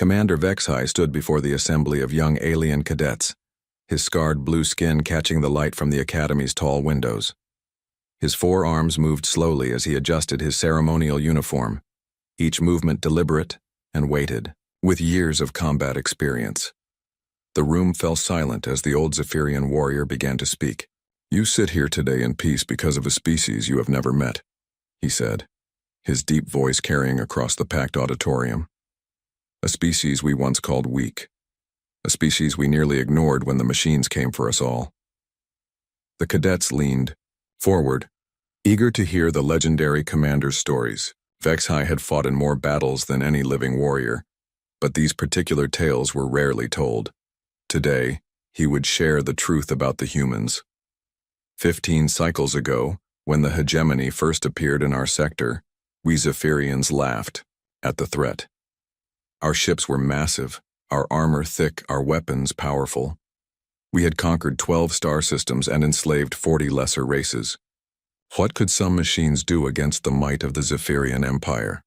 Commander Vexhai stood before the assembly of young alien cadets, his scarred blue skin catching the light from the Academy's tall windows. His forearms moved slowly as he adjusted his ceremonial uniform, each movement deliberate and weighted, with years of combat experience. The room fell silent as the old Zephyrian warrior began to speak. "You sit here today in peace because of a species you have never met," he said, his deep voice carrying across the packed auditorium. "A species we once called weak. A species we nearly ignored when the machines came for us all." The cadets leaned forward, eager to hear the legendary commander's stories. Vexhai had fought in more battles than any living warrior, but these particular tales were rarely told. Today, he would share the truth about the humans. 15 cycles ago, when the hegemony first appeared in our sector, we Zephyrians laughed at the threat. Our ships were massive, our armor thick, our weapons powerful. We had conquered 12 star systems and enslaved 40 lesser races. What could some machines do against the might of the Zephyrian Empire?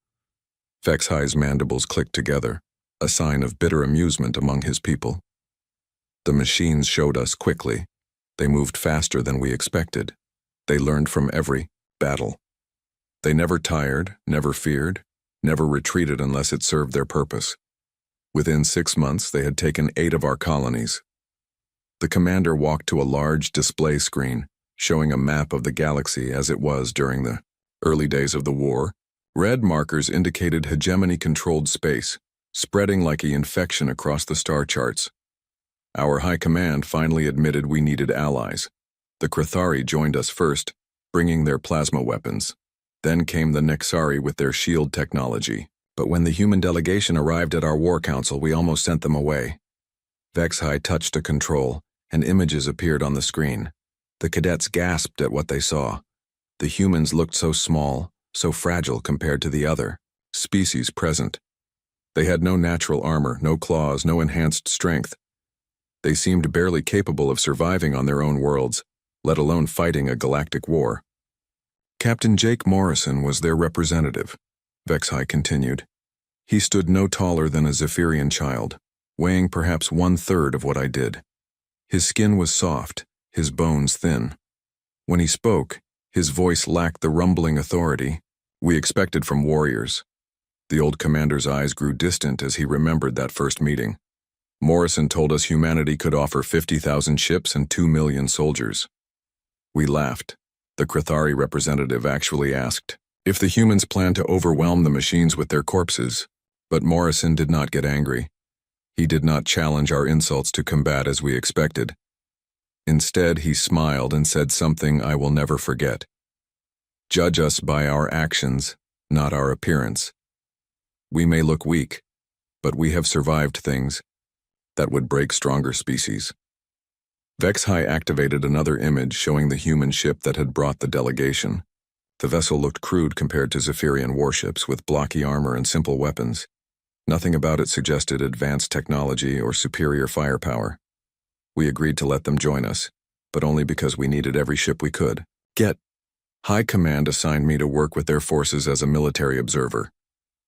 Vexhai's mandibles clicked together, a sign of bitter amusement among his people. The machines showed us quickly. They moved faster than we expected. They learned from every battle. They never tired, never feared, never retreated unless it served their purpose. Within 6 months, they had taken 8 of our colonies. The commander walked to a large display screen, showing a map of the galaxy as it was during the early days of the war. Red markers indicated hegemony-controlled space, spreading like an infection across the star charts. Our high command finally admitted we needed allies. The Crithari joined us first, bringing their plasma weapons. Then came the Nexari with their shield technology. But when the human delegation arrived at our war council, we almost sent them away. Vexhai touched a control, and images appeared on the screen. The cadets gasped at what they saw. The humans looked so small, so fragile compared to the other species present. They had no natural armor, no claws, no enhanced strength. They seemed barely capable of surviving on their own worlds, let alone fighting a galactic war. Captain Jake Morrison was their representative, Vexhai continued. He stood no taller than a Zephyrian child, weighing perhaps 1/3 of what I did. His skin was soft, his bones thin. When he spoke, his voice lacked the rumbling authority we expected from warriors. The old commander's eyes grew distant as he remembered that first meeting. Morrison told us humanity could offer 50,000 ships and 2 million soldiers. We laughed. The Crithari representative actually asked if the humans planned to overwhelm the machines with their corpses, but Morrison did not get angry. He did not challenge our insults to combat as we expected. Instead, he smiled and said something I will never forget. "Judge us by our actions, not our appearance. We may look weak, but we have survived things that would break stronger species." Vexhai activated another image showing the human ship that had brought the delegation. The vessel looked crude compared to Zephyrian warships with blocky armor and simple weapons. Nothing about it suggested advanced technology or superior firepower. We agreed to let them join us, but only because we needed every ship we could get. High Command assigned me to work with their forces as a military observer.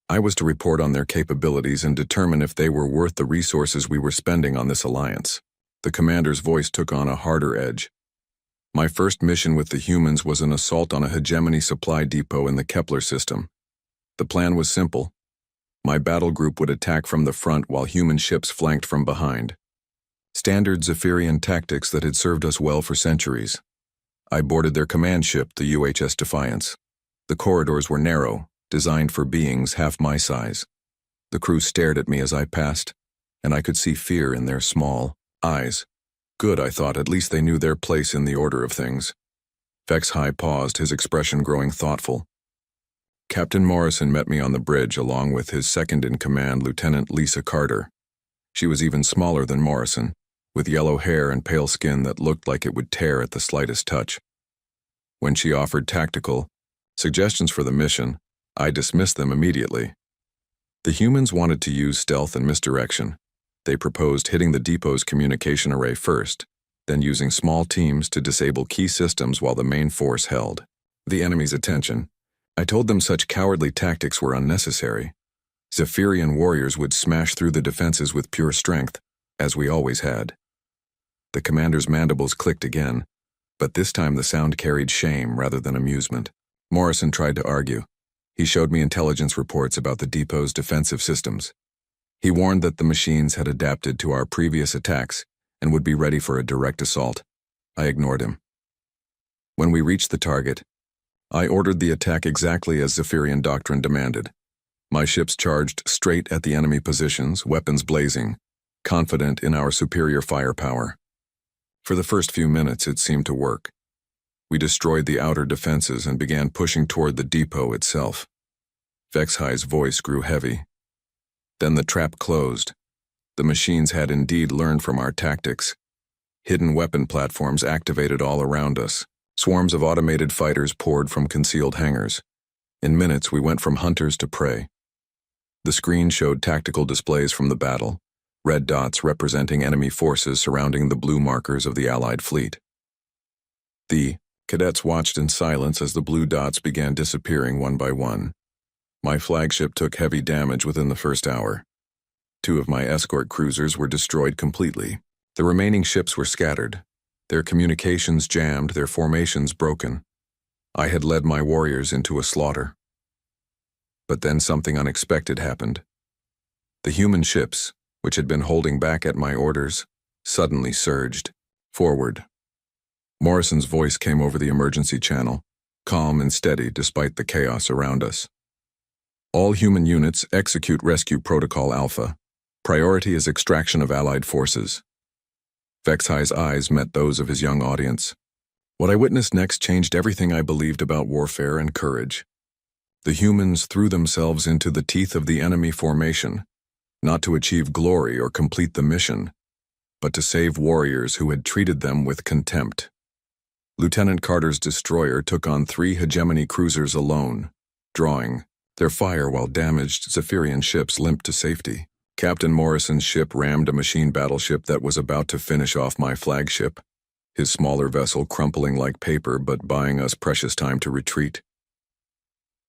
I was to report on their capabilities and determine if they were worth the resources we were spending on this alliance. The commander's voice took on a harder edge. My first mission with the humans was an assault on a hegemony supply depot in the Kepler system. The plan was simple. My battle group would attack from the front while human ships flanked from behind. Standard Zephyrian tactics that had served us well for centuries. I boarded their command ship, the UHS Defiance. The corridors were narrow, designed for beings half my size. The crew stared at me as I passed, and I could see fear in their small eyes. Good, I thought, at least they knew their place in the order of things. Vexhai paused, his expression growing thoughtful. Captain Morrison met me on the bridge along with his second-in-command, Lieutenant Lisa Carter. She was even smaller than Morrison, with yellow hair and pale skin that looked like it would tear at the slightest touch. When she offered tactical suggestions for the mission, I dismissed them immediately. The humans wanted to use stealth and misdirection. They proposed hitting the depot's communication array first, then using small teams to disable key systems while the main force held the enemy's attention. I told them such cowardly tactics were unnecessary. Zephyrian warriors would smash through the defenses with pure strength, as we always had. The commander's mandibles clicked again, but this time the sound carried shame rather than amusement. Morrison tried to argue. He showed me intelligence reports about the depot's defensive systems. He warned that the machines had adapted to our previous attacks and would be ready for a direct assault. I ignored him. When we reached the target, I ordered the attack exactly as Zephyrian doctrine demanded. My ships charged straight at the enemy positions, weapons blazing, confident in our superior firepower. For the first few minutes, it seemed to work. We destroyed the outer defenses and began pushing toward the depot itself. Vexhai's voice grew heavy. Then the trap closed. The machines had indeed learned from our tactics. Hidden weapon platforms activated all around us. Swarms of automated fighters poured from concealed hangars. In minutes, we went from hunters to prey. The screen showed tactical displays from the battle, red dots representing enemy forces surrounding the blue markers of the Allied fleet. The cadets watched in silence as the blue dots began disappearing one by one. My flagship took heavy damage within the first hour. 2 of my escort cruisers were destroyed completely. The remaining ships were scattered, their communications jammed, their formations broken. I had led my warriors into a slaughter. But then something unexpected happened. The human ships, which had been holding back at my orders, suddenly surged forward. Morrison's voice came over the emergency channel, calm and steady despite the chaos around us. All human units execute Rescue Protocol Alpha. Priority is extraction of Allied forces. Vexhai's eyes met those of his young audience. What I witnessed next changed everything I believed about warfare and courage. The humans threw themselves into the teeth of the enemy formation, not to achieve glory or complete the mission, but to save warriors who had treated them with contempt. Lieutenant Carter's destroyer took on 3 hegemony cruisers alone, drawing their fire while damaged Zephyrian ships limped to safety. Captain Morrison's ship rammed a machine battleship that was about to finish off my flagship, his smaller vessel crumpling like paper but buying us precious time to retreat.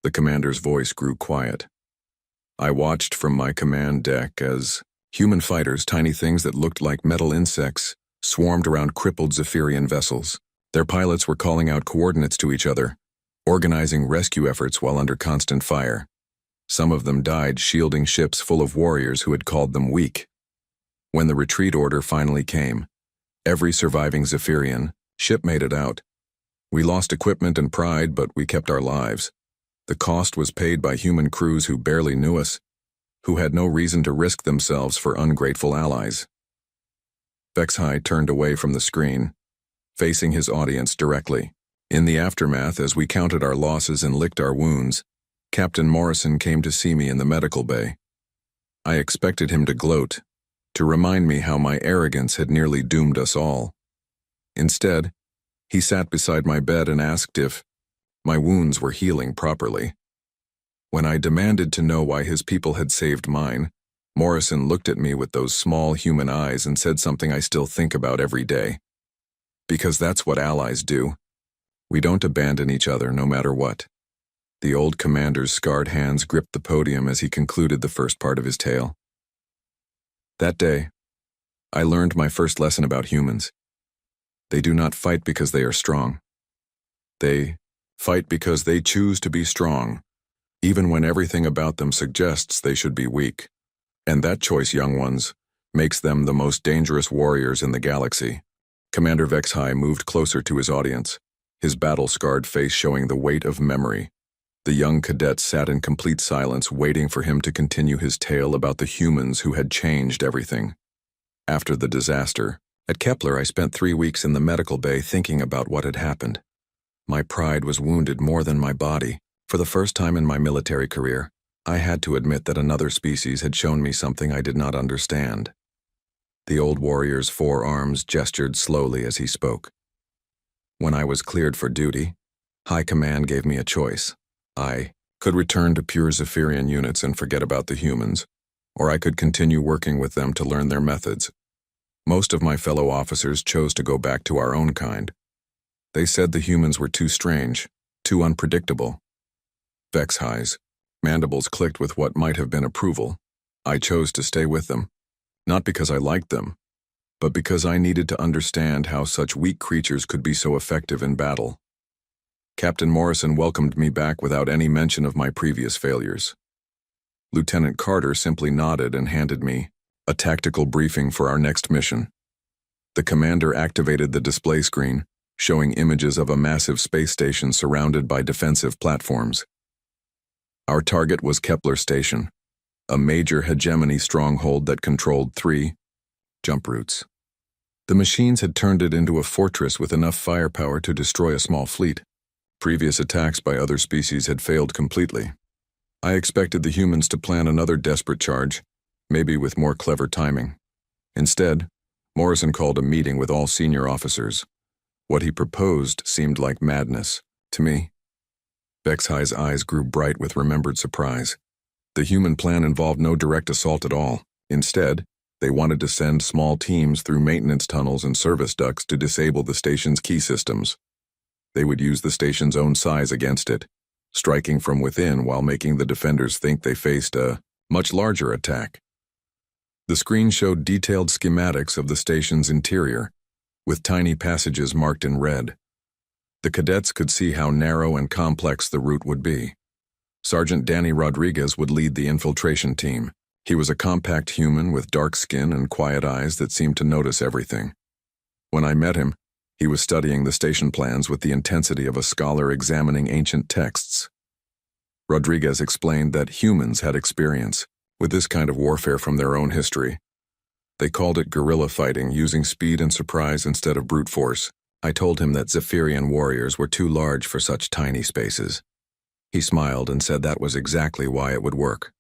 The commander's voice grew quiet. I watched from my command deck as human fighters, tiny things that looked like metal insects, swarmed around crippled Zephyrian vessels. Their pilots were calling out coordinates to each other, organizing rescue efforts while under constant fire. Some of them died shielding ships full of warriors who had called them weak. When the retreat order finally came, every surviving Zephyrian ship made it out. We lost equipment and pride, but we kept our lives. The cost was paid by human crews who barely knew us, who had no reason to risk themselves for ungrateful allies. Vexhai turned away from the screen, facing his audience directly. In the aftermath, as we counted our losses and licked our wounds, Captain Morrison came to see me in the medical bay. I expected him to gloat, to remind me how my arrogance had nearly doomed us all. Instead, he sat beside my bed and asked if my wounds were healing properly. When I demanded to know why his people had saved mine, Morrison looked at me with those small human eyes and said something I still think about every day. Because that's what allies do. We don't abandon each other no matter what. The old commander's scarred hands gripped the podium as he concluded the first part of his tale. That day, I learned my first lesson about humans. They do not fight because they are strong. They fight because they choose to be strong, even when everything about them suggests they should be weak. And that choice, young ones, makes them the most dangerous warriors in the galaxy. Commander Vexhai moved closer to his audience, his battle-scarred face showing the weight of memory. The young cadet sat in complete silence, waiting for him to continue his tale about the humans who had changed everything. After the disaster, at Kepler, I spent 3 weeks in the medical bay thinking about what had happened. My pride was wounded more than my body. For the first time in my military career, I had to admit that another species had shown me something I did not understand. The old warrior's 4 arms gestured slowly as he spoke. When I was cleared for duty, High Command gave me a choice. I could return to pure Zephyrian units and forget about the humans, or I could continue working with them to learn their methods. Most of my fellow officers chose to go back to our own kind. They said the humans were too strange, too unpredictable. Vexhai's Mandibles clicked with what might have been approval. I chose to stay with them, not because I liked them, but because I needed to understand how such weak creatures could be so effective in battle. Captain Morrison welcomed me back without any mention of my previous failures. Lieutenant Carter simply nodded and handed me a tactical briefing for our next mission. The commander activated the display screen, showing images of a massive space station surrounded by defensive platforms. Our target was Kepler Station, a major hegemony stronghold that controlled 3 jump routes. The machines had turned it into a fortress with enough firepower to destroy a small fleet. Previous attacks by other species had failed completely. I expected the humans to plan another desperate charge, maybe with more clever timing. Instead, Morrison called a meeting with all senior officers. What he proposed seemed like madness to me. Vexhi's eyes grew bright with remembered surprise. The human plan involved no direct assault at all. Instead, they wanted to send small teams through maintenance tunnels and service ducts to disable the station's key systems. They would use the station's own size against it, striking from within while making the defenders think they faced a much larger attack. The screen showed detailed schematics of the station's interior, with tiny passages marked in red. The cadets could see how narrow and complex the route would be. Sergeant Danny Rodriguez would lead the infiltration team. He was a compact human with dark skin and quiet eyes that seemed to notice everything. When I met him, he was studying the station plans with the intensity of a scholar examining ancient texts. Rodriguez explained that humans had experience with this kind of warfare from their own history. They called it guerrilla fighting, using speed and surprise instead of brute force. I told him that Zephyrian warriors were too large for such tiny spaces. He smiled and said that was exactly why it would work.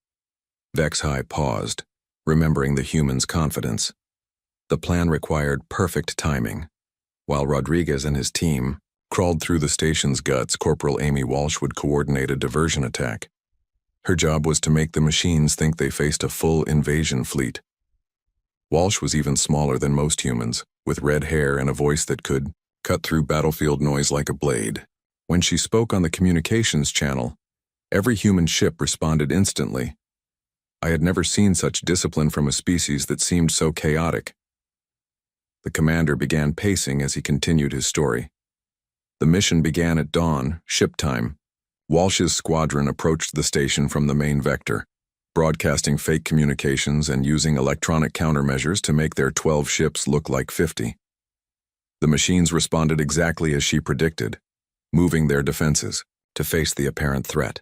Vexhi paused, remembering the human's confidence. The plan required perfect timing. While Rodriguez and his team crawled through the station's guts, Corporal Amy Walsh would coordinate a diversion attack. Her job was to make the machines think they faced a full invasion fleet. Walsh was even smaller than most humans, with red hair and a voice that could cut through battlefield noise like a blade. When she spoke on the communications channel, every human ship responded instantly. I had never seen such discipline from a species that seemed so chaotic. The commander began pacing as he continued his story. The mission began at dawn, ship time. Walsh's squadron approached the station from the main vector, broadcasting fake communications and using electronic countermeasures to make their 12 ships look like 50. The machines responded exactly as she predicted, moving their defenses to face the apparent threat.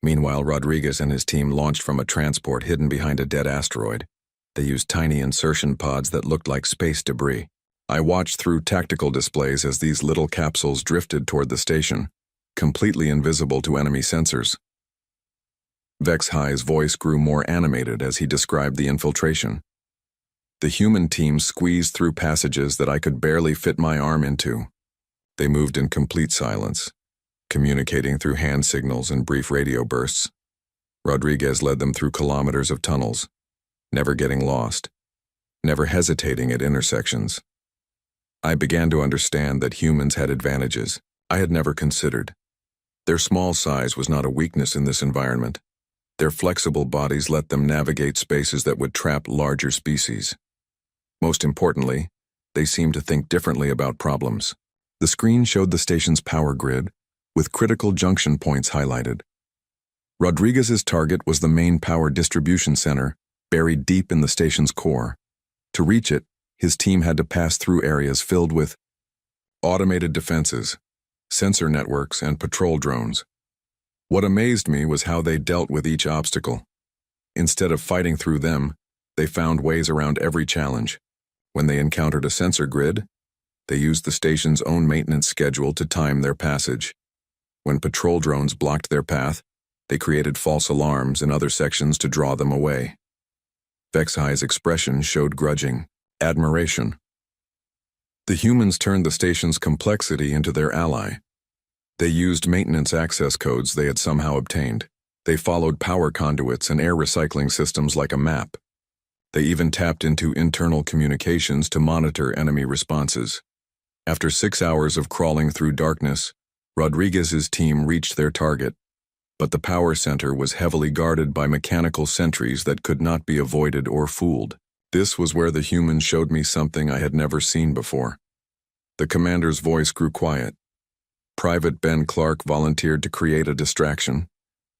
Meanwhile, Rodriguez and his team launched from a transport hidden behind a dead asteroid. They used tiny insertion pods that looked like space debris. I watched through tactical displays as these little capsules drifted toward the station, completely invisible to enemy sensors. Vexhi's voice grew more animated as he described the infiltration. The human team squeezed through passages that I could barely fit my arm into. They moved in complete silence, communicating through hand signals and brief radio bursts. Rodriguez led them through kilometers of tunnels, never getting lost, never hesitating at intersections. I began to understand that humans had advantages I had never considered. Their small size was not a weakness in this environment. Their flexible bodies let them navigate spaces that would trap larger species. Most importantly, they seemed to think differently about problems. The screen showed the station's power grid, with critical junction points highlighted. Rodriguez's target was the main power distribution center, buried deep in the station's core. To reach it, his team had to pass through areas filled with automated defenses, sensor networks, and patrol drones. What amazed me was how they dealt with each obstacle. Instead of fighting through them, they found ways around every challenge. When they encountered a sensor grid, they used the station's own maintenance schedule to time their passage. When patrol drones blocked their path, they created false alarms in other sections to draw them away. Vexhi's expression showed grudging admiration. The humans turned the station's complexity into their ally. They used maintenance access codes they had somehow obtained. They followed power conduits and air recycling systems like a map. They even tapped into internal communications to monitor enemy responses. After 6 hours of crawling through darkness, Rodriguez's team reached their target, but the power center was heavily guarded by mechanical sentries that could not be avoided or fooled. This was where the humans showed me something I had never seen before. The commander's voice grew quiet. Private Ben Clark volunteered to create a distraction.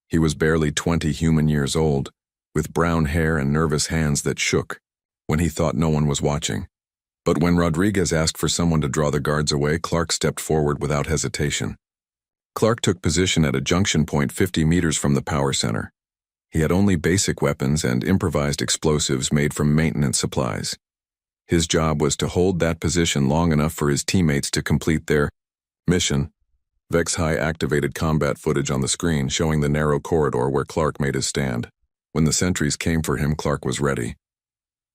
He was barely 20 human years old, with brown hair and nervous hands that shook when he thought no one was watching. But when Rodriguez asked for someone to draw the guards away, Clark stepped forward without hesitation. Clark took position at a junction point 50 meters from the power center. He had only basic weapons and improvised explosives made from maintenance supplies. His job was to hold that position long enough for his teammates to complete their mission. Vex-High activated combat footage on the screen showing the narrow corridor where Clark made his stand. When the sentries came for him, Clark was ready.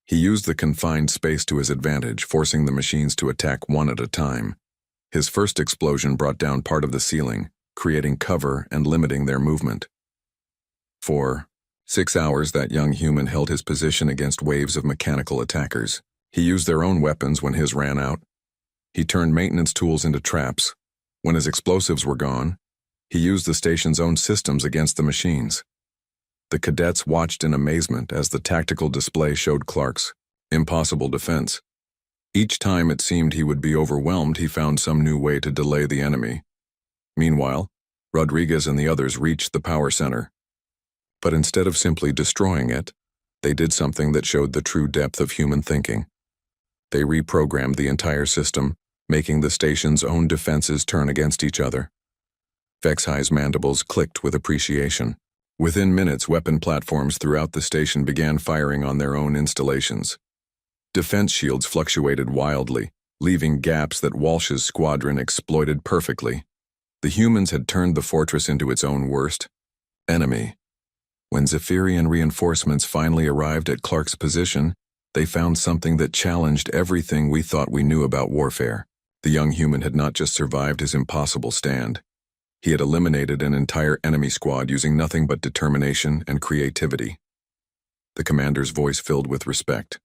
He used the confined space to his advantage, forcing the machines to attack one at a time. His first explosion brought down part of the ceiling, creating cover and limiting their movement. For 6 hours, that young human held his position against waves of mechanical attackers. He used their own weapons when his ran out. He turned maintenance tools into traps. When his explosives were gone, he used the station's own systems against the machines. The cadets watched in amazement as the tactical display showed Clark's impossible defense. Each time it seemed he would be overwhelmed, he found some new way to delay the enemy. Meanwhile, Rodriguez and the others reached the power center. But instead of simply destroying it, they did something that showed the true depth of human thinking. They reprogrammed the entire system, making the station's own defenses turn against each other. Vex-High's mandibles clicked with appreciation. Within minutes, weapon platforms throughout the station began firing on their own installations. Defense shields fluctuated wildly, leaving gaps that Walsh's squadron exploited perfectly. The humans had turned the fortress into its own worst enemy. When Zephyrian reinforcements finally arrived at Clark's position, they found something that challenged everything we thought we knew about warfare. The young human had not just survived his impossible stand. He had eliminated an entire enemy squad using nothing but determination and creativity. The commander's voice filled with respect.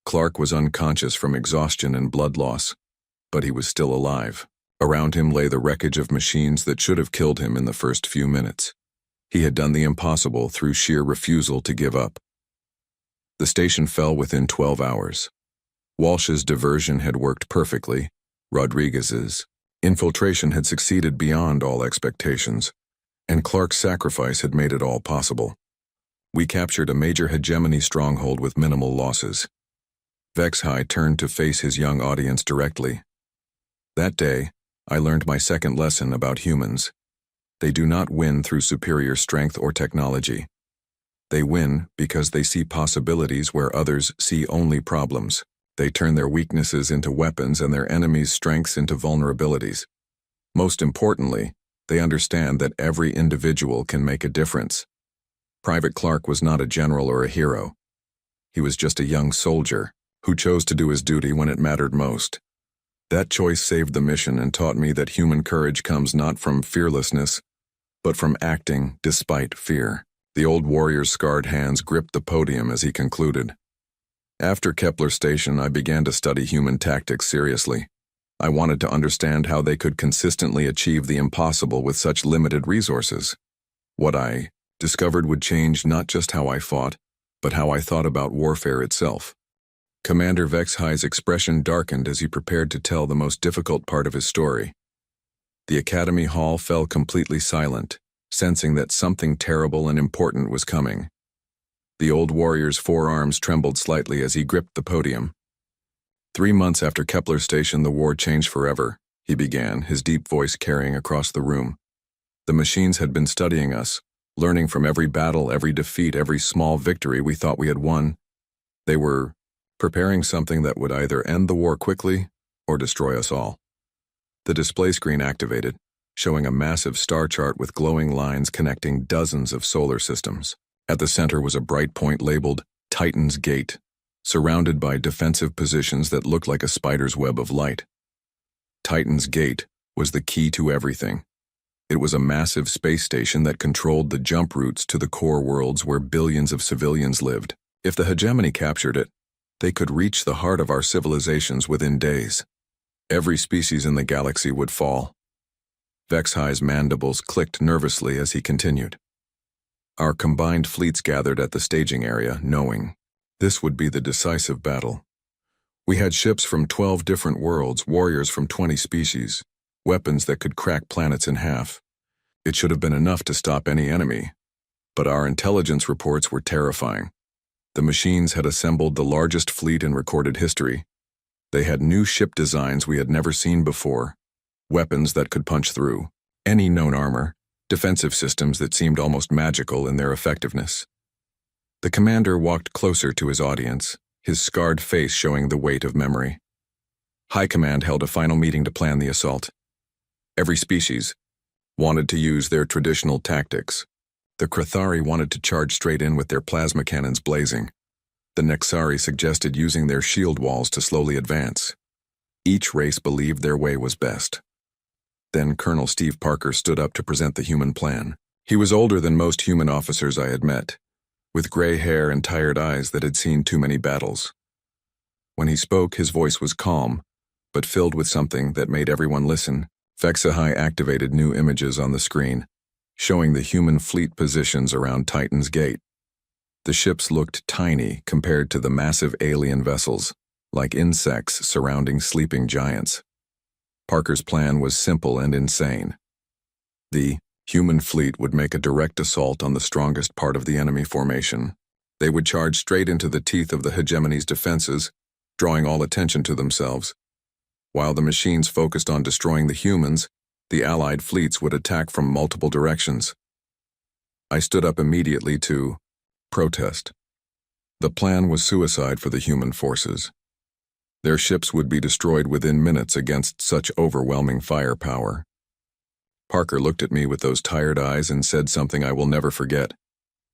Clark was unconscious from exhaustion and blood loss, but he was still alive. Around him lay the wreckage of machines that should have killed him in the first few minutes. He had done the impossible through sheer refusal to give up. The station fell within 12 hours. Walsh's diversion had worked perfectly. Rodriguez's infiltration had succeeded beyond all expectations, and Clark's sacrifice had made it all possible. We captured a major hegemony stronghold with minimal losses. Vex-High turned to face his young audience directly. That day, I learned my second lesson about humans. They do not win through superior strength or technology. They win because they see possibilities where others see only problems. They turn their weaknesses into weapons and their enemies' strengths into vulnerabilities. Most importantly, they understand that every individual can make a difference. Private Clark was not a general or a hero. He was just a young soldier who chose to do his duty when it mattered most. That choice saved the mission and taught me that human courage comes not from fearlessness, but from acting despite fear. The old warrior's scarred hands gripped the podium as he concluded. After Kepler Station, I began to study human tactics seriously. I wanted to understand how they could consistently achieve the impossible with such limited resources. What I discovered would change not just how I fought, but how I thought about warfare itself. Commander Vex-High's expression darkened as he prepared to tell the most difficult part of his story. The Academy Hall fell completely silent, sensing that something terrible and important was coming. The old warrior's forearms trembled slightly as he gripped the podium. 3 months after Kepler Station, the war changed forever, he began, his deep voice carrying across the room. The machines had been studying us, learning from every battle, every defeat, every small victory we thought we had won. They were preparing something that would either end the war quickly or destroy us all. The display screen activated, showing a massive star chart with glowing lines connecting dozens of solar systems. At the center was a bright point labeled Titan's Gate, surrounded by defensive positions that looked like a spider's web of light. Titan's Gate was the key to everything. It was a massive space station that controlled the jump routes to the core worlds where billions of civilians lived. If the hegemony captured it, they could reach the heart of our civilizations within days. Every species in the galaxy would fall. Vexhai's mandibles clicked nervously as he continued. Our combined fleets gathered at the staging area, knowing this would be the decisive battle. We had ships from 12 different worlds, warriors from 20 species, weapons that could crack planets in half. It should have been enough to stop any enemy, but our intelligence reports were terrifying. The machines had assembled the largest fleet in recorded history. They had new ship designs we had never seen before, weapons that could punch through any known armor, defensive systems that seemed almost magical in their effectiveness. The commander walked closer to his audience, his scarred face showing the weight of memory. High Command held a final meeting to plan the assault. Every species wanted to use their traditional tactics. The Krathari wanted to charge straight in with their plasma cannons blazing. The Nexari suggested using their shield walls to slowly advance. Each race believed their way was best. Then Colonel Steve Parker stood up to present the human plan. He was older than most human officers I had met, with gray hair and tired eyes that had seen too many battles. When he spoke, his voice was calm, but filled with something that made everyone listen. Vexhai activated new images on the screen, showing the human fleet positions around Titan's Gate. The ships looked tiny compared to the massive alien vessels, like insects surrounding sleeping giants. Parker's plan was simple and insane. The human fleet would make a direct assault on the strongest part of the enemy formation. They would charge straight into the teeth of the hegemony's defenses, drawing all attention to themselves. While the machines focused on destroying the humans, the Allied fleets would attack from multiple directions. I stood up immediately to protest. The plan was suicide for the human forces. Their ships would be destroyed within minutes against such overwhelming firepower. Parker looked at me with those tired eyes and said something I will never forget.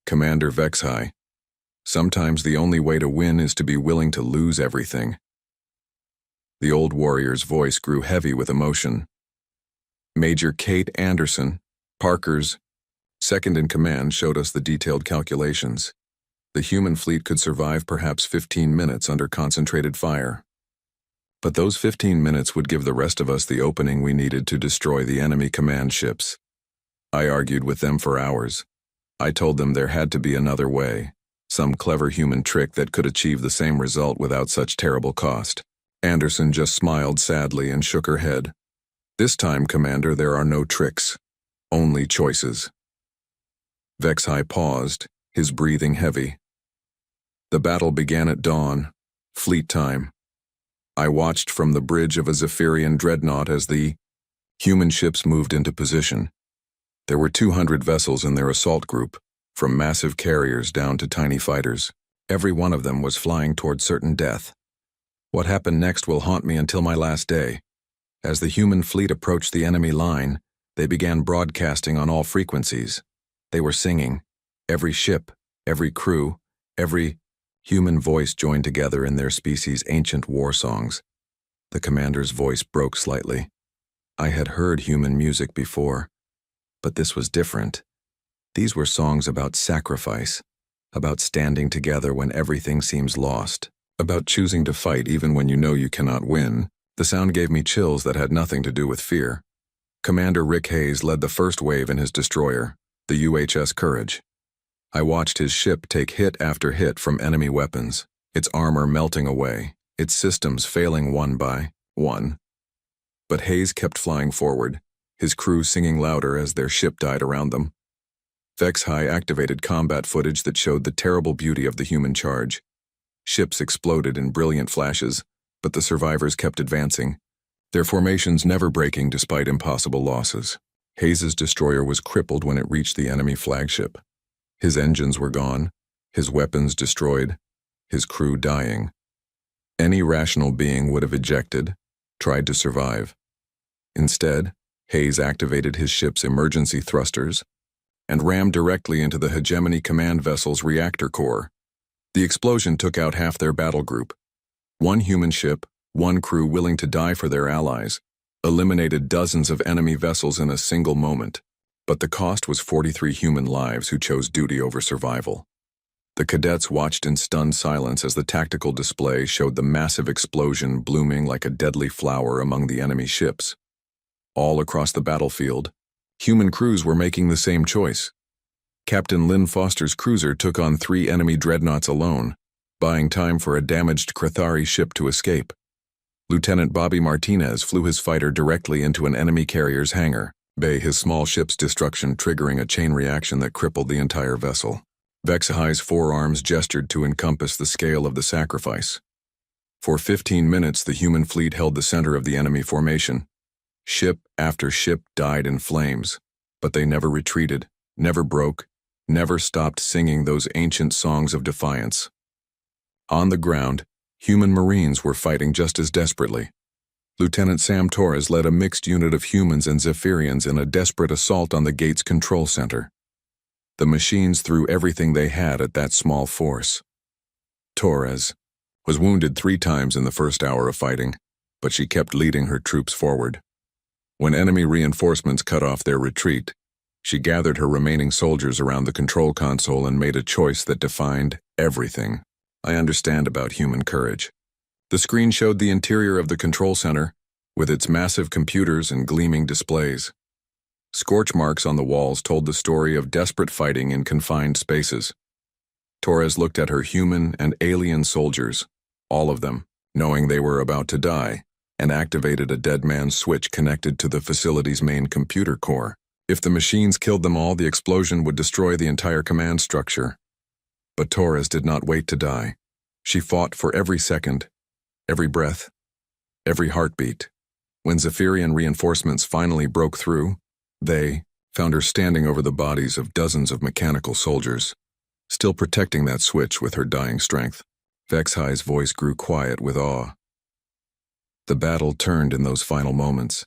Commander Vexhai, sometimes the only way to win is to be willing to lose everything. The old warrior's voice grew heavy with emotion. Major Kate Anderson, Parker's second-in-command, showed us the detailed calculations. The human fleet could survive perhaps 15 minutes under concentrated fire. But those 15 minutes would give the rest of us the opening we needed to destroy the enemy command ships. I argued with them for hours. I told them there had to be another way, some clever human trick that could achieve the same result without such terrible cost. Anderson just smiled sadly and shook her head. This time, Commander, there are no tricks, only choices. Vexhai paused, his breathing heavy. The battle began at dawn, fleet time. I watched from the bridge of a Zephyrian dreadnought as the human ships moved into position. There were 200 vessels in their assault group, from massive carriers down to tiny fighters. Every one of them was flying toward certain death. What happened next will haunt me until my last day. As the human fleet approached the enemy line, they began broadcasting on all frequencies. They were singing. Every ship, every crew, every human voice joined together in their species' ancient war songs. The commander's voice broke slightly. I had heard human music before, but this was different. These were songs about sacrifice, about standing together when everything seems lost, about choosing to fight even when you know you cannot win. The sound gave me chills that had nothing to do with fear. Commander Rick Hayes led the first wave in his destroyer, the UHS Courage. I watched his ship take hit after hit from enemy weapons, its armor melting away, its systems failing one by one. But Hayes kept flying forward, his crew singing louder as their ship died around them. Vexhai activated combat footage that showed the terrible beauty of the human charge. Ships exploded in brilliant flashes, but the survivors kept advancing, their formations never breaking despite impossible losses. Hayes's destroyer was crippled when it reached the enemy flagship. His engines were gone, his weapons destroyed, his crew dying. Any rational being would have ejected, tried to survive. Instead, Hayes activated his ship's emergency thrusters and rammed directly into the Hegemony command vessel's reactor core. The explosion took out half their battle group. One human ship, one crew willing to die for their allies, eliminated dozens of enemy vessels in a single moment. But the cost was 43 human lives who chose duty over survival. The cadets watched in stunned silence as the tactical display showed the massive explosion blooming like a deadly flower among the enemy ships. all across the battlefield. Human crews were making the same choice. Captain Lynn Foster's cruiser took on 3 enemy dreadnoughts alone, buying time for a damaged Krathari ship to escape. Lieutenant Bobby Martinez flew his fighter directly into an enemy carrier's hangar, his small ship's destruction triggering a chain reaction that crippled the entire vessel. Vexahai's forearms gestured to encompass the scale of the sacrifice. For 15 minutes, the human fleet held the center of the enemy formation. Ship after ship died in flames, but they never retreated, never broke, never stopped singing those ancient songs of defiance. On the ground, human Marines were fighting just as desperately. Lieutenant Sam Torres led a mixed unit of humans and Zephyrians in a desperate assault on the gate's control center. The machines threw everything they had at that small force. Torres was wounded 3 times in the first hour of fighting, but she kept leading her troops forward. When enemy reinforcements cut off their retreat, she gathered her remaining soldiers around the control console and made a choice that defined everything I understand about human courage. The screen showed the interior of the control center, with its massive computers and gleaming displays. Scorch marks on the walls told the story of desperate fighting in confined spaces. Torres looked at her human and alien soldiers, all of them, knowing they were about to die, and activated a dead man's switch connected to the facility's main computer core. If the machines killed them all, the explosion would destroy the entire command structure. But Torres did not wait to die. She fought for every second, every breath, every heartbeat. When Zephyrian reinforcements finally broke through, they found her standing over the bodies of dozens of mechanical soldiers, still protecting that switch with her dying strength. Vexahai's voice grew quiet with awe. The battle turned in those final moments.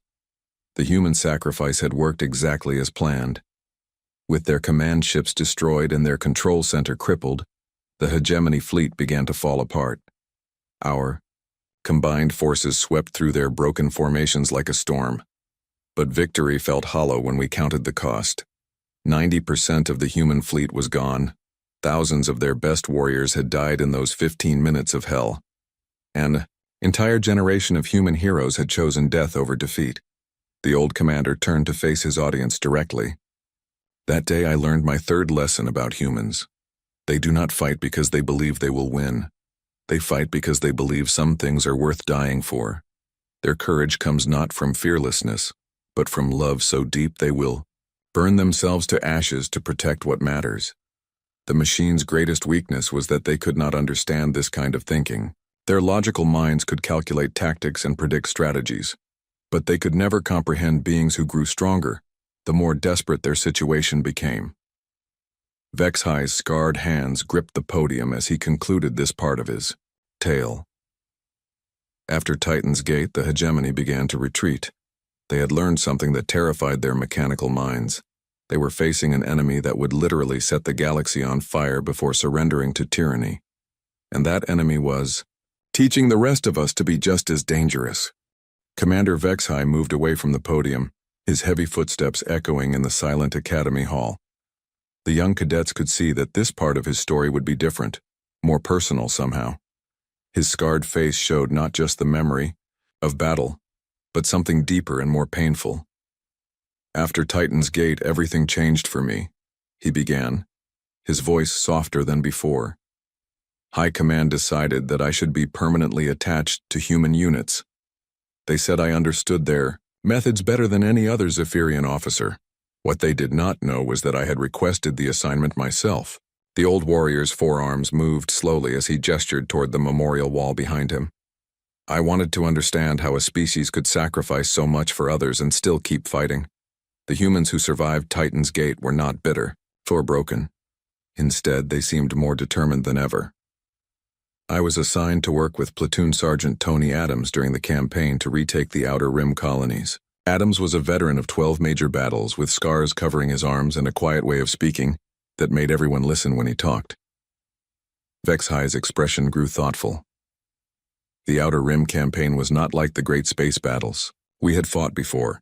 The human sacrifice had worked exactly as planned. With their command ships destroyed and their control center crippled, the hegemony fleet began to fall apart. Our combined forces swept through their broken formations like a storm. But victory felt hollow when we counted the cost. 90% of the human fleet was gone. Thousands of their best warriors had died in those 15 minutes of hell. An entire generation of human heroes had chosen death over defeat. The old commander turned to face his audience directly. That day I learned my 3rd lesson about humans. They do not fight because they believe they will win. They fight because they believe some things are worth dying for. Their courage comes not from fearlessness, but from love so deep they will burn themselves to ashes to protect what matters. The machine's greatest weakness was that they could not understand this kind of thinking. Their logical minds could calculate tactics and predict strategies, but they could never comprehend beings who grew stronger the more desperate their situation became. Vexahai's scarred hands gripped the podium as he concluded this part of his tale. After Titan's Gate, the hegemony began to retreat. They had learned something that terrified their mechanical minds. They were facing an enemy that would literally set the galaxy on fire before surrendering to tyranny. And that enemy was teaching the rest of us to be just as dangerous. Commander Vexahai moved away from the podium, his heavy footsteps echoing in the silent academy hall. The young cadets could see that this part of his story would be different, more personal somehow. His scarred face showed not just the memory of battle, but something deeper and more painful. After Titan's Gate, everything changed for me, he began, his voice softer than before. High Command decided that I should be permanently attached to human units. They said I understood their methods better than any other Zephyrian officer. What they did not know was that I had requested the assignment myself. The old warrior's forearms moved slowly as he gestured toward the memorial wall behind him. I wanted to understand how a species could sacrifice so much for others and still keep fighting. The humans who survived Titan's Gate were not bitter or broken. Instead, they seemed more determined than ever. I was assigned to work with Platoon Sergeant Tony Adams during the campaign to retake the Outer Rim colonies. Adams was a veteran of 12 major battles, with scars covering his arms and a quiet way of speaking that made everyone listen when he talked. Vexahai's expression grew thoughtful. The Outer Rim campaign was not like the great space battles we had fought before.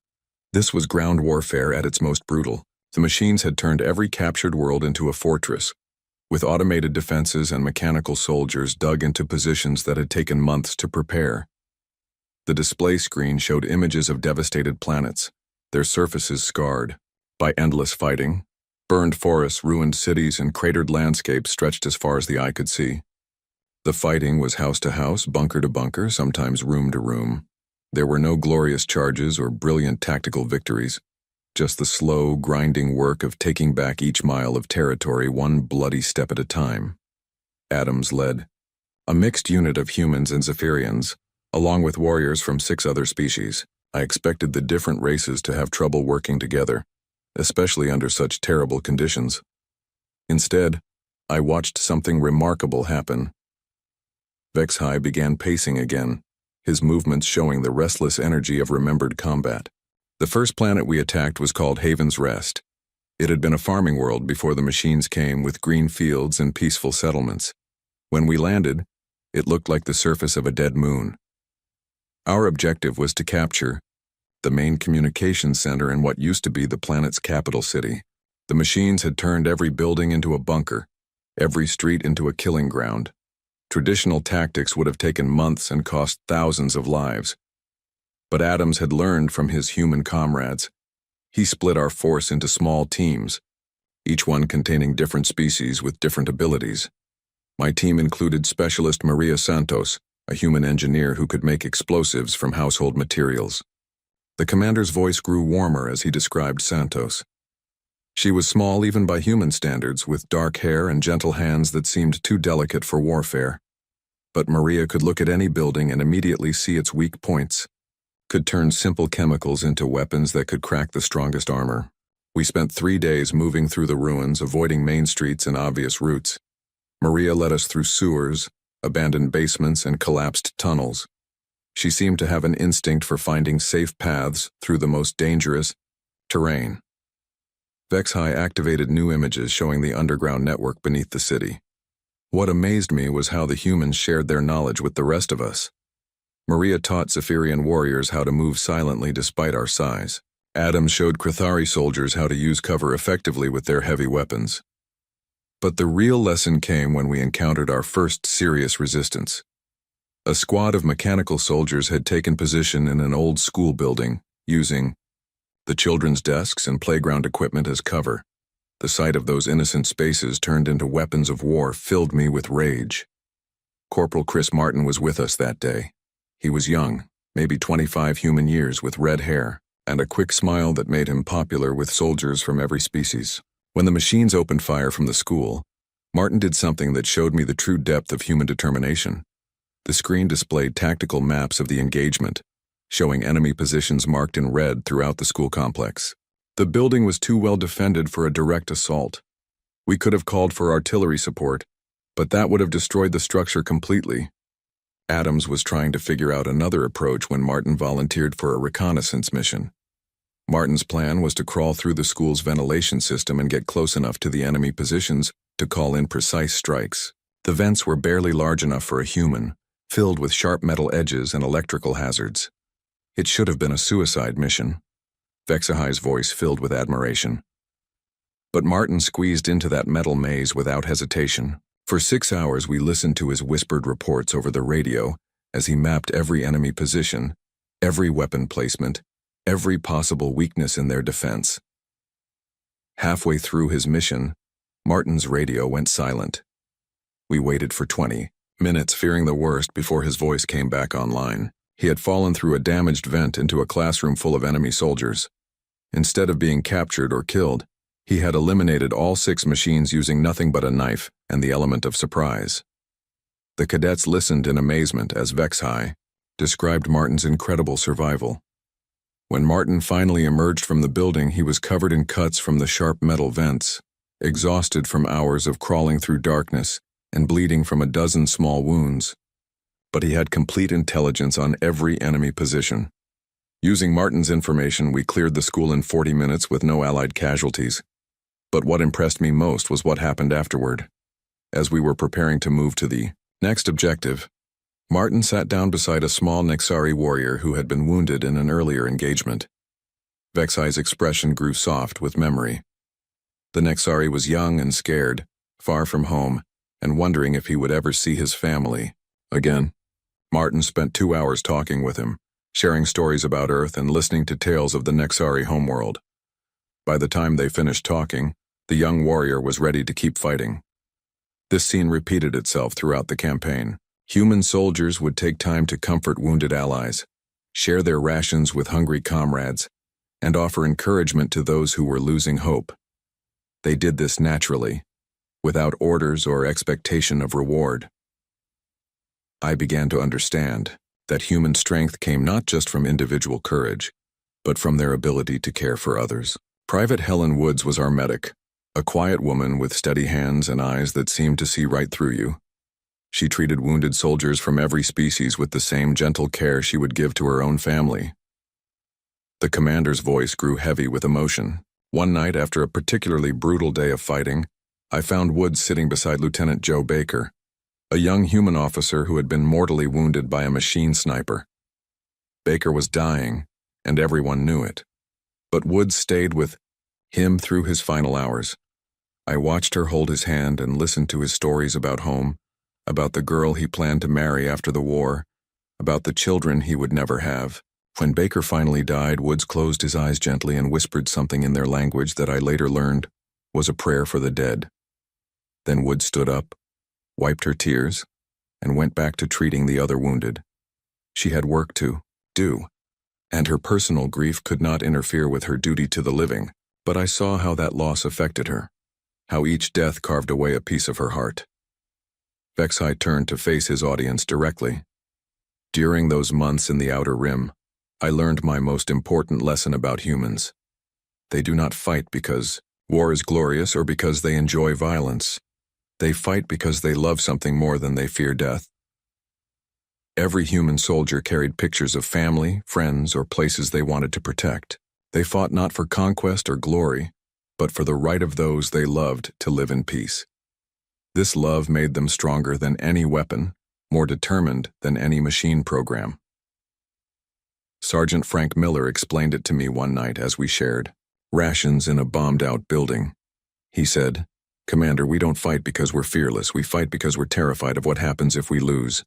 This was ground warfare at its most brutal. The machines had turned every captured world into a fortress, with automated defenses and mechanical soldiers dug into positions that had taken months to prepare. The display screen showed images of devastated planets, their surfaces scarred by endless fighting. Burned forests, ruined cities, and cratered landscapes stretched as far as the eye could see. The fighting was house to house, bunker to bunker, sometimes room to room. There were no glorious charges or brilliant tactical victories, just the slow, grinding work of taking back each mile of territory one bloody step at a time. Adams led a mixed unit of humans and Zephyrians, along with warriors from 6 other species. I expected the different races to have trouble working together, especially under such terrible conditions. Instead, I watched something remarkable happen. Vexhai began pacing again, his movements showing the restless energy of remembered combat. The first planet we attacked was called Haven's Rest. It had been a farming world before the machines came, with green fields and peaceful settlements. When we landed, it looked like the surface of a dead moon. Our objective was to capture the main communications center in what used to be the planet's capital city. The machines had turned every building into a bunker, every street into a killing ground. Traditional tactics would have taken months and cost thousands of lives. But Adams had learned from his human comrades. He split our force into small teams, each one containing different species with different abilities. My team included Specialist Maria Santos, a human engineer who could make explosives from household materials. The commander's voice grew warmer as he described Santos. She was small even by human standards, with dark hair and gentle hands that seemed too delicate for warfare. But Maria could look at any building and immediately see its weak points, could turn simple chemicals into weapons that could crack the strongest armor. We spent 3 days moving through the ruins, avoiding main streets and obvious routes. Maria led us through sewers, abandoned basements, and collapsed tunnels. She seemed to have an instinct for finding safe paths through the most dangerous terrain. Vexhai activated new images showing the underground network beneath the city. What amazed me was how the humans shared their knowledge with the rest of us. Maria taught Zephyrian warriors how to move silently despite our size. Adams showed Crithari soldiers how to use cover effectively with their heavy weapons. But the real lesson came when we encountered our first serious resistance. A squad of mechanical soldiers had taken position in an old school building, using the children's desks and playground equipment as cover. The sight of those innocent spaces turned into weapons of war filled me with rage. Corporal Chris Martin was with us that day. He was young, maybe 25 human years, with red hair, and a quick smile that made him popular with soldiers from every species. When the machines opened fire from the school, Martin did something that showed me the true depth of human determination. The screen displayed tactical maps of the engagement, showing enemy positions marked in red throughout the school complex. The building was too well defended for a direct assault. We could have called for artillery support, but that would have destroyed the structure completely. Adams was trying to figure out another approach when Martin volunteered for a reconnaissance mission. Martin's plan was to crawl through the school's ventilation system and get close enough to the enemy positions to call in precise strikes. The vents were barely large enough for a human, filled with sharp metal edges and electrical hazards. It should have been a suicide mission. Vexahai's voice filled with admiration. But Martin squeezed into that metal maze without hesitation. For 6 hours we listened to his whispered reports over the radio as he mapped every enemy position, every weapon placement, every possible weakness in their defense. Halfway through his mission, Martin's radio went silent. We waited for 20 minutes, fearing the worst, before his voice came back online. He had fallen through a damaged vent into a classroom full of enemy soldiers. Instead of being captured or killed, he had eliminated all 6 machines using nothing but a knife and the element of surprise. The cadets listened in amazement as Vexhai described Martin's incredible survival. When Martin finally emerged from the building, he was covered in cuts from the sharp metal vents, exhausted from hours of crawling through darkness and bleeding from a dozen small wounds. But he had complete intelligence on every enemy position. Using Martin's information, we cleared the school in 40 minutes with no Allied casualties. But what impressed me most was what happened afterward. As we were preparing to move to the next objective, Martin sat down beside a small Nexari warrior who had been wounded in an earlier engagement. Vexhai's expression grew soft with memory. The Nexari was young and scared, far from home, and wondering if he would ever see his family again. Martin spent 2 hours talking with him, sharing stories about Earth and listening to tales of the Nexari homeworld. By the time they finished talking, the young warrior was ready to keep fighting. This scene repeated itself throughout the campaign. Human soldiers would take time to comfort wounded allies, share their rations with hungry comrades, and offer encouragement to those who were losing hope. They did this naturally, without orders or expectation of reward. I began to understand that human strength came not just from individual courage, but from their ability to care for others. Private Helen Woods was our medic, a quiet woman with steady hands and eyes that seemed to see right through you. She treated wounded soldiers from every species with the same gentle care she would give to her own family. The commander's voice grew heavy with emotion. One night, after a particularly brutal day of fighting, I found Woods sitting beside Lieutenant Joe Baker, a young human officer who had been mortally wounded by a machine sniper. Baker was dying, and everyone knew it. But Woods stayed with him through his final hours. I watched her hold his hand and listened to his stories about home, about the girl he planned to marry after the war, about the children he would never have. When Baker finally died, Woods closed his eyes gently and whispered something in their language that I later learned was a prayer for the dead. Then Woods stood up, wiped her tears, and went back to treating the other wounded. She had work to do, and her personal grief could not interfere with her duty to the living, but I saw how that loss affected her, how each death carved away a piece of her heart. Vexai turned to face his audience directly. During those months in the Outer Rim, I learned my most important lesson about humans. They do not fight because war is glorious or because they enjoy violence. They fight because they love something more than they fear death. Every human soldier carried pictures of family, friends, or places they wanted to protect. They fought not for conquest or glory, but for the right of those they loved to live in peace. This love made them stronger than any weapon, more determined than any machine program. Sergeant Frank Miller explained it to me one night as we shared rations in a bombed-out building. He said, "Commander, we don't fight because we're fearless. We fight because we're terrified of what happens if we lose.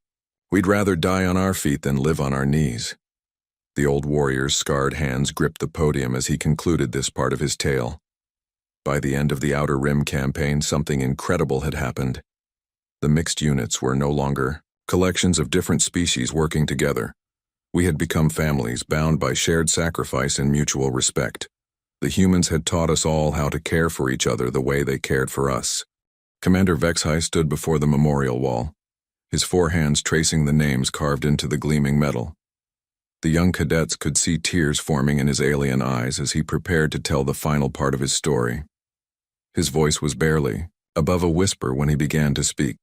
We'd rather die on our feet than live on our knees." The old warrior's scarred hands gripped the podium as he concluded this part of his tale. By the end of the Outer Rim campaign, something incredible had happened. The mixed units were no longer collections of different species working together. We had become families bound by shared sacrifice and mutual respect. The humans had taught us all how to care for each other the way they cared for us. Commander Vexai stood before the memorial wall, his four hands tracing the names carved into the gleaming metal. The young cadets could see tears forming in his alien eyes as he prepared to tell the final part of his story. His voice was barely above a whisper when he began to speak.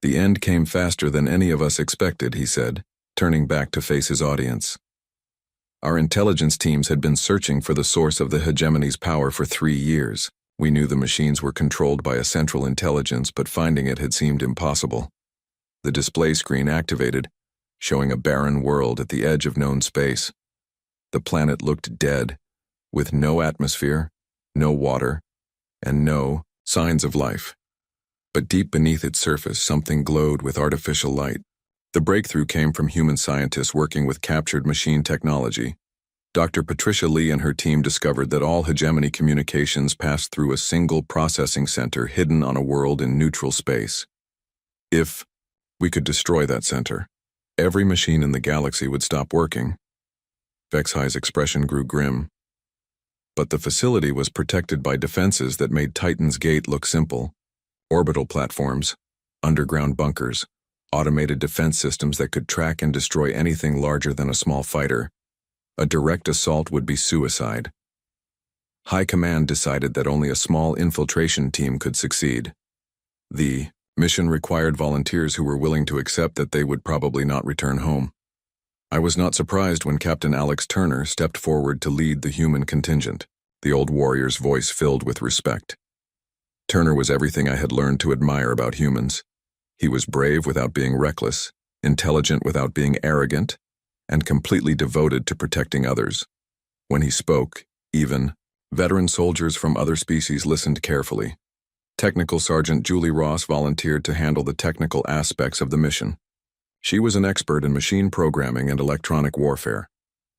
"The end came faster than any of us expected," he said, turning back to face his audience. "Our intelligence teams had been searching for the source of the hegemony's power for 3 years. We knew the machines were controlled by a central intelligence, but finding it had seemed impossible. The display screen activated, showing a barren world at the edge of known space. The planet looked dead, with no atmosphere, no water, and no signs of life. But deep beneath its surface, something glowed with artificial light. The breakthrough came from human scientists working with captured machine technology. Dr. Patricia Lee and her team discovered that all hegemony communications passed through a single processing center hidden on a world in neutral space. If we could destroy that center, every machine in the galaxy would stop working." Vexai's expression grew grim. But the facility was protected by defenses that made Titan's Gate look simple. Orbital platforms, underground bunkers, automated defense systems that could track and destroy anything larger than a small fighter. A direct assault would be suicide. High Command decided that only a small infiltration team could succeed. The mission required volunteers who were willing to accept that they would probably not return home. I was not surprised when Captain Alex Turner stepped forward to lead the human contingent, the old warrior's voice filled with respect. Turner was everything I had learned to admire about humans. He was brave without being reckless, intelligent without being arrogant, and completely devoted to protecting others. When he spoke, even veteran soldiers from other species listened carefully. Technical Sergeant Julie Ross volunteered to handle the technical aspects of the mission. She was an expert in machine programming and electronic warfare,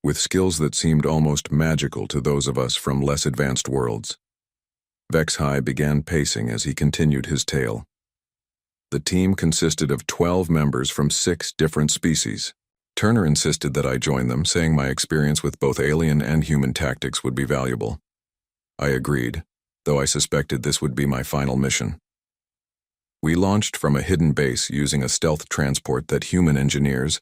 with skills that seemed almost magical to those of us from less advanced worlds. Vex-High began pacing as he continued his tale. The team consisted of 12 members from 6 different species. Turner insisted that I join them, saying my experience with both alien and human tactics would be valuable. I agreed, though I suspected this would be my final mission. We launched from a hidden base using a stealth transport that human engineers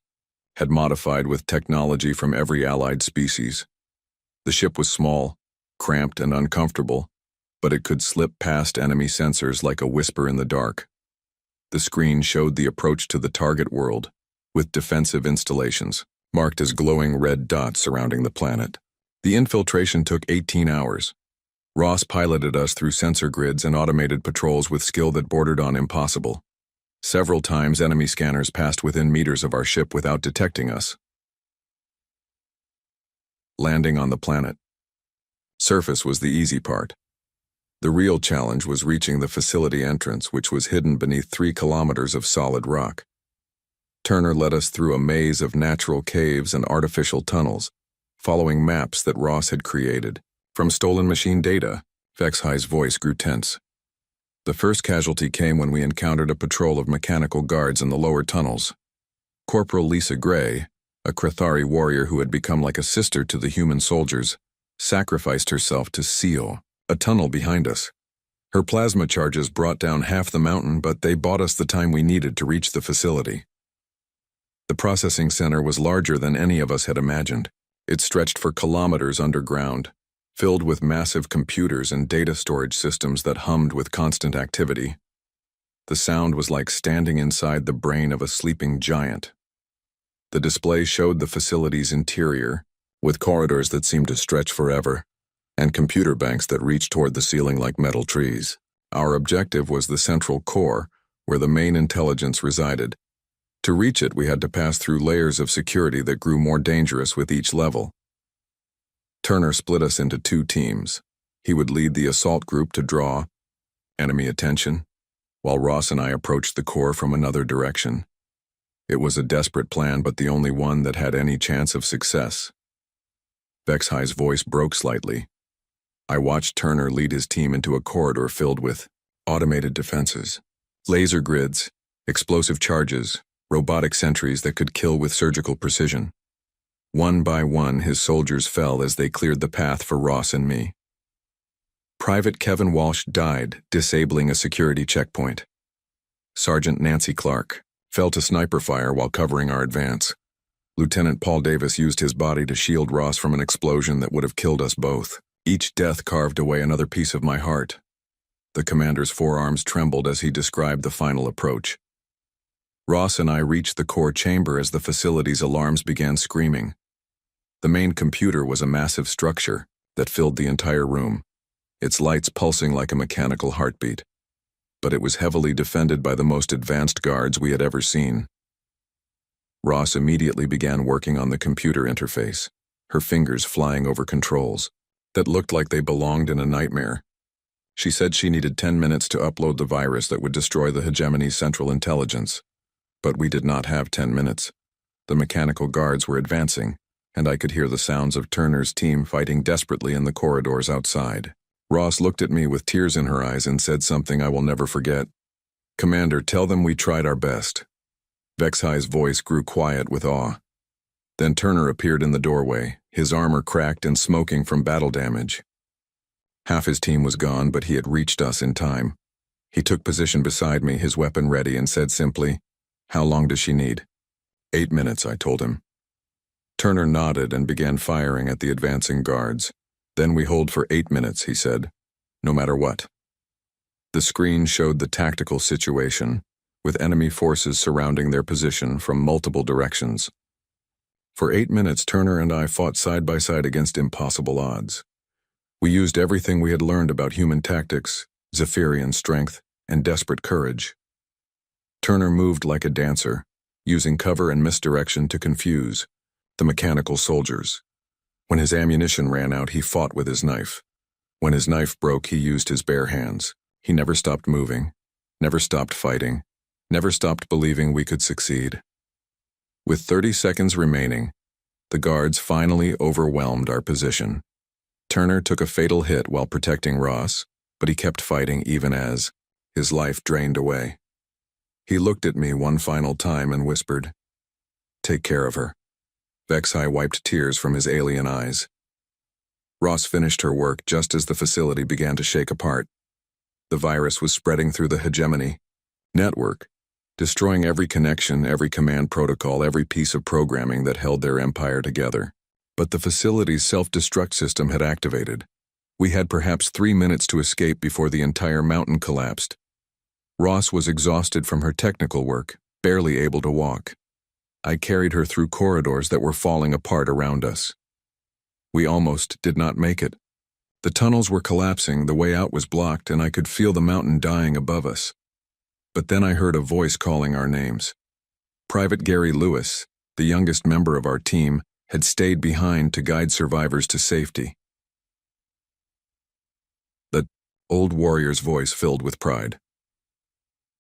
had modified with technology from every allied species. The ship was small, cramped, and uncomfortable, but it could slip past enemy sensors like a whisper in the dark. The screen showed the approach to the target world, with defensive installations, marked as glowing red dots surrounding the planet. The infiltration took 18 hours. Ross piloted us through sensor grids and automated patrols with skill that bordered on impossible. Several times enemy scanners passed within meters of our ship without detecting us. Landing on the planet. Surface was the easy part. The real challenge was reaching the facility entrance, which was hidden beneath 3 kilometers of solid rock. Turner led us through a maze of natural caves and artificial tunnels, following maps that Ross had created. From stolen machine data, Vex-High's voice grew tense. The first casualty came when we encountered a patrol of mechanical guards in the lower tunnels. Corporal Lisa Gray, a Krathari warrior who had become like a sister to the human soldiers, sacrificed herself to seal a tunnel behind us. Her plasma charges brought down half the mountain, but they bought us the time we needed to reach the facility. The processing center was larger than any of us had imagined. It stretched for kilometers underground, filled with massive computers and data storage systems that hummed with constant activity. The sound was like standing inside the brain of a sleeping giant. The display showed the facility's interior, with corridors that seemed to stretch forever, and computer banks that reached toward the ceiling like metal trees. Our objective was the central core, where the main intelligence resided. To reach it, we had to pass through layers of security that grew more dangerous with each level. Turner split us into 2 teams. He would lead the assault group to draw enemy attention, while Ross and I approached the core from another direction. It was a desperate plan, but the only one that had any chance of success. Vex-High's voice broke slightly. I watched Turner lead his team into a corridor filled with automated defenses, laser grids, explosive charges, robotic sentries that could kill with surgical precision. One by one, his soldiers fell as they cleared the path for Ross and me. Private Kevin Walsh died, disabling a security checkpoint. Sergeant Nancy Clark fell to sniper fire while covering our advance. Lieutenant Paul Davis used his body to shield Ross from an explosion that would have killed us both. Each death carved away another piece of my heart. The commander's forearms trembled as he described the final approach. Ross and I reached the core chamber as the facility's alarms began screaming. The main computer was a massive structure that filled the entire room, its lights pulsing like a mechanical heartbeat. But it was heavily defended by the most advanced guards we had ever seen. Ross immediately began working on the computer interface, her fingers flying over controls that looked like they belonged in a nightmare. She said she needed 10 minutes to upload the virus that would destroy the hegemony's central intelligence. But we did not have 10 minutes. The mechanical guards were advancing, and I could hear the sounds of Turner's team fighting desperately in the corridors outside. Ross looked at me with tears in her eyes and said something I will never forget. "Commander, tell them we tried our best." Vex-High's voice grew quiet with awe. Then Turner appeared in the doorway, his armor cracked and smoking from battle damage. Half his team was gone, but he had reached us in time. He took position beside me, his weapon ready, and said simply, "How long does she need?" 8 minutes, I told him. Turner nodded and began firing at the advancing guards. "Then we hold for 8 minutes, he said, no matter what." The screen showed the tactical situation, with enemy forces surrounding their position from multiple directions. For 8 minutes, Turner and I fought side by side against impossible odds. We used everything we had learned about human tactics, Zephyrian strength, and desperate courage. Turner moved like a dancer, using cover and misdirection to confuse the mechanical soldiers. When his ammunition ran out, he fought with his knife. When his knife broke, he used his bare hands. He never stopped moving, never stopped fighting, never stopped believing we could succeed. With 30 seconds remaining, the guards finally overwhelmed our position. Turner took a fatal hit while protecting Ross, but he kept fighting even as his life drained away. He looked at me one final time and whispered, "Take care of her." Vexai wiped tears from his alien eyes. Ross finished her work just as the facility began to shake apart. The virus was spreading through the hegemony network, destroying every connection, every command protocol, every piece of programming that held their empire together. But the facility's self-destruct system had activated. We had perhaps 3 minutes to escape before the entire mountain collapsed. Ross was exhausted from her technical work, barely able to walk. I carried her through corridors that were falling apart around us. We almost did not make it. The tunnels were collapsing, the way out was blocked, and I could feel the mountain dying above us. But then I heard a voice calling our names. Private Gary Lewis, the youngest member of our team, had stayed behind to guide survivors to safety. The old warrior's voice filled with pride.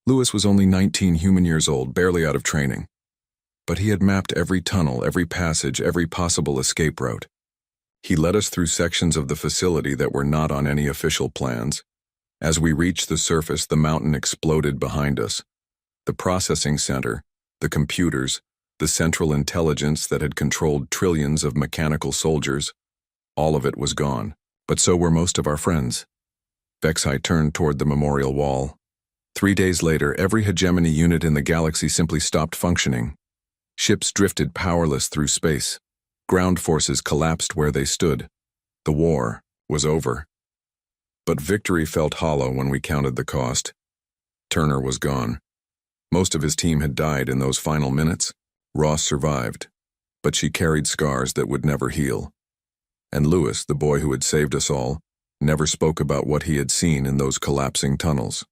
Lewis was only 19 human years old, barely out of training. But he had mapped every tunnel, every passage, every possible escape route. He led us through sections of the facility that were not on any official plans. As we reached the surface, the mountain exploded behind us. The processing center, the computers, the central intelligence that had controlled trillions of mechanical soldiers, all of it was gone. But so were most of our friends. Vexai turned toward the memorial wall. 3 days later, every hegemony unit in the galaxy simply stopped functioning. Ships drifted powerless through space. Ground forces collapsed where they stood. The war was over. But victory felt hollow when we counted the cost. Turner was gone. Most of his team had died in those final minutes. Ross survived, but she carried scars that would never heal. And Lewis, the boy who had saved us all, never spoke about what he had seen in those collapsing tunnels.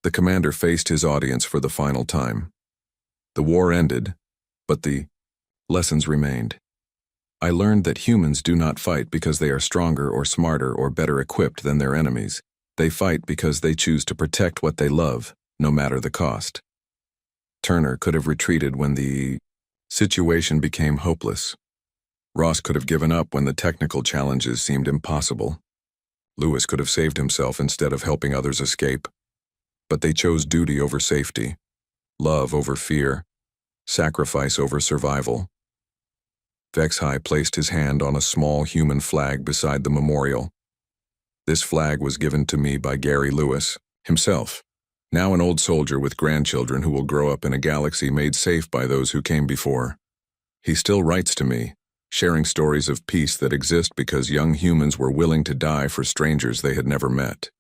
The commander faced his audience for the final time. The war ended, but the lessons remained. I learned that humans do not fight because they are stronger or smarter or better equipped than their enemies. They fight because they choose to protect what they love, no matter the cost. Turner could have retreated when the situation became hopeless. Ross could have given up when the technical challenges seemed impossible. Lewis could have saved himself instead of helping others escape. But they chose duty over safety, love over fear, sacrifice over survival. Vexai placed his hand on a small human flag beside the memorial. This flag was given to me by Gary Lewis himself, now an old soldier with grandchildren who will grow up in a galaxy made safe by those who came before. He still writes to me, sharing stories of peace that exist because young humans were willing to die for strangers they had never met.